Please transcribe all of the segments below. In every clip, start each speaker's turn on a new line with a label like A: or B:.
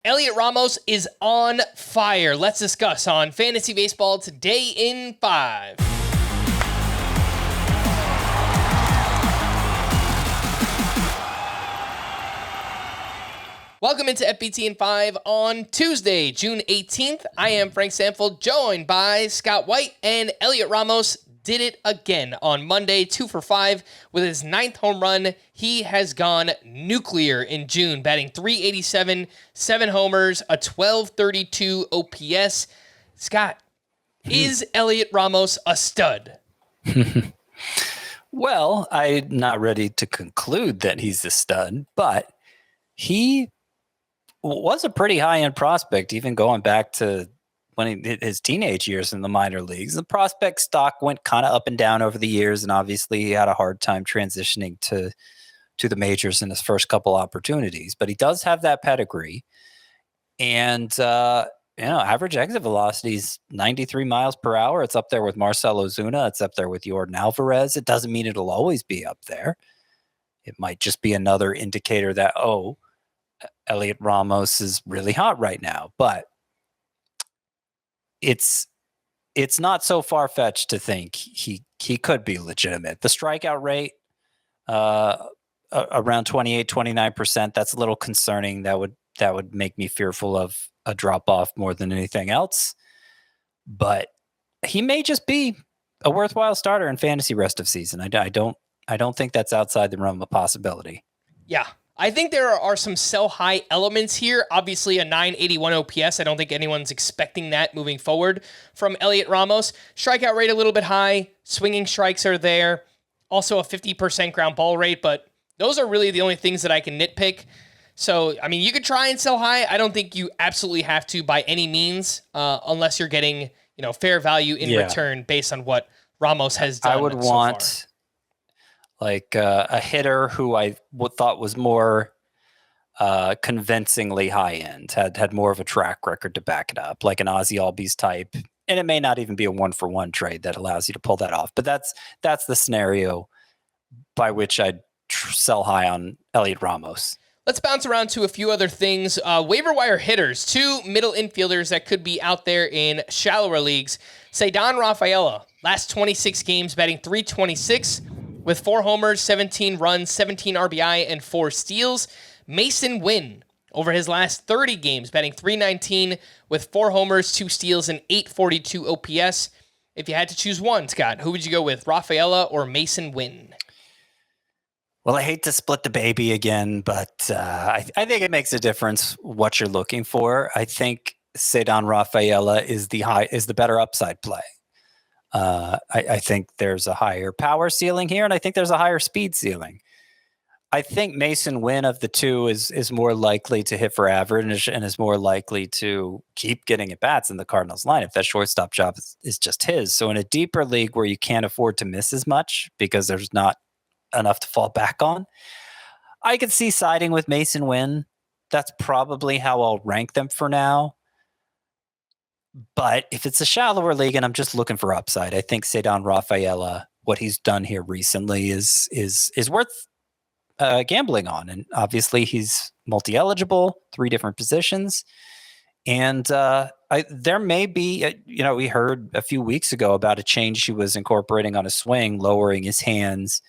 A: Elliot Ramos is on fire. Let's discuss on Fantasy Baseball Today in 5. Welcome into FBT in 5 on Tuesday, June 18th. I am Frank Stampfl, joined by Scott White, and Elliot Ramos did it again on Monday, 2 for 5 with his 9th home run. He has gone nuclear in June, batting .387, 7 homers, a 1232 OPS. Scott, is Elliot Ramos a stud?
B: Well, I'm not ready to conclude that he's a stud, but he was a pretty high-end prospect, even going back to when his teenage years in the minor leagues. The prospect stock went kind of up and down over the years, and obviously he had a hard time transitioning to the majors in his first couple opportunities. But he does have that pedigree, and average exit velocity is 93 miles per hour. It's up there with Marcell Ozuna. It's up there with Yordan Alvarez. It doesn't mean it'll always be up there. It might just be another indicator that, Elliot Ramos is really hot right now. But it's not so far-fetched to think he could be legitimate. The strikeout rate around 28-29%, that's a little concerning. That would make me fearful of a drop-off more than anything else. But he may just be a worthwhile starter in fantasy rest of season. I don't think that's outside the realm of possibility.
A: Yeah. I think there are some sell-high elements here. Obviously, a .981 OPS. I don't think anyone's expecting that moving forward from Elliot Ramos. Strikeout rate a little bit high. Swinging strikes are there. Also a 50% ground ball rate, but those are really the only things that I can nitpick. So, I mean, you could try and sell high. I don't think you absolutely have to by any means, unless you're getting, fair value in return based on what Ramos has done.
B: I would want like a hitter who I thought was more convincingly high end, had more of a track record to back it up, like an Ozzie Albies type. And it may not even be a 1-for-1 trade that allows you to pull that off. But that's the scenario by which I'd sell high on Elliot Ramos.
A: Let's bounce around to a few other things. Waiver wire hitters, 2 middle infielders that could be out there in shallower leagues. Ceddane Rafaela, last 26 games, batting .326 with 4 homers, 17 runs, 17 RBI, and 4 steals. Masyn Winn, over his last 30 games, batting .319 with 4 homers, 2 steals, and .842 OPS. If you had to choose one, Scott, who would you go with, Rafaela or Masyn Winn?
B: Well, I hate to split the baby again, but I think it makes a difference what you're looking for. I think Ceddane Rafaela is the better upside play. I think there's a higher power ceiling here, and I think there's a higher speed ceiling. I think Masyn Winn of the two is more likely to hit for average and is more likely to keep getting at bats in the Cardinals lineup. That shortstop job is just his. So in a deeper league where you can't afford to miss as much because there's not enough to fall back on, I could see siding with Masyn Winn. That's probably how I'll rank them for now. But if it's a shallower league and I'm just looking for upside, I think Ceddane Rafaela, what he's done here recently is worth gambling on. And obviously he's multi-eligible, 3 different positions. And there may be, we heard a few weeks ago about a change he was incorporating on his swing, lowering his hands.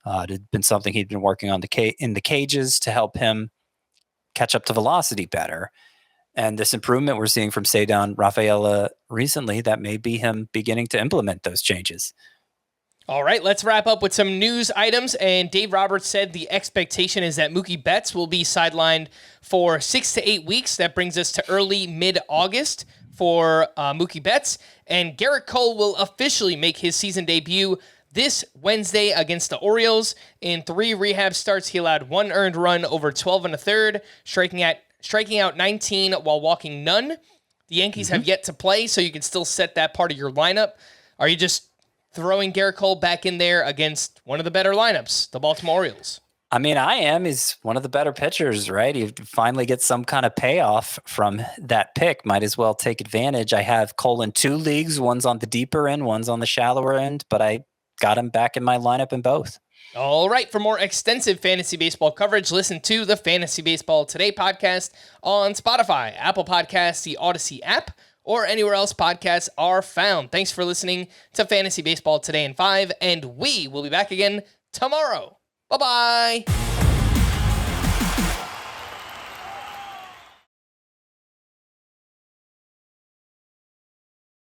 B: It had been something he'd been working on in the cages to help him catch up to velocity better. And this improvement we're seeing from Ceddane Rafaela recently, that may be him beginning to implement those changes.
A: All right, let's wrap up with some news items. And Dave Roberts said the expectation is that Mookie Betts will be sidelined for 6 to 8 weeks. That brings us to early mid-August for Mookie Betts. And Gerrit Cole will officially make his season debut this Wednesday against the Orioles. In 3 rehab starts, he allowed 1 earned run over 12 1/3, striking out 19 while walking none. The Yankees have yet to play, so you can still set that part of your lineup. Are you just throwing Gerrit Cole back in there against one of the better lineups, the Baltimore Orioles?
B: I mean, I am. He's one of the better pitchers, right? He finally gets some kind of payoff from that pick. Might as well take advantage. I have Cole in 2 leagues. One's on the deeper end, one's on the shallower end, but I got him back in my lineup in both.
A: All right, for more extensive fantasy baseball coverage, listen to the Fantasy Baseball Today podcast on Spotify, Apple Podcasts, the Odyssey app, or anywhere else podcasts are found. Thanks for listening to Fantasy Baseball Today in 5, and we will be back again tomorrow. Bye-bye.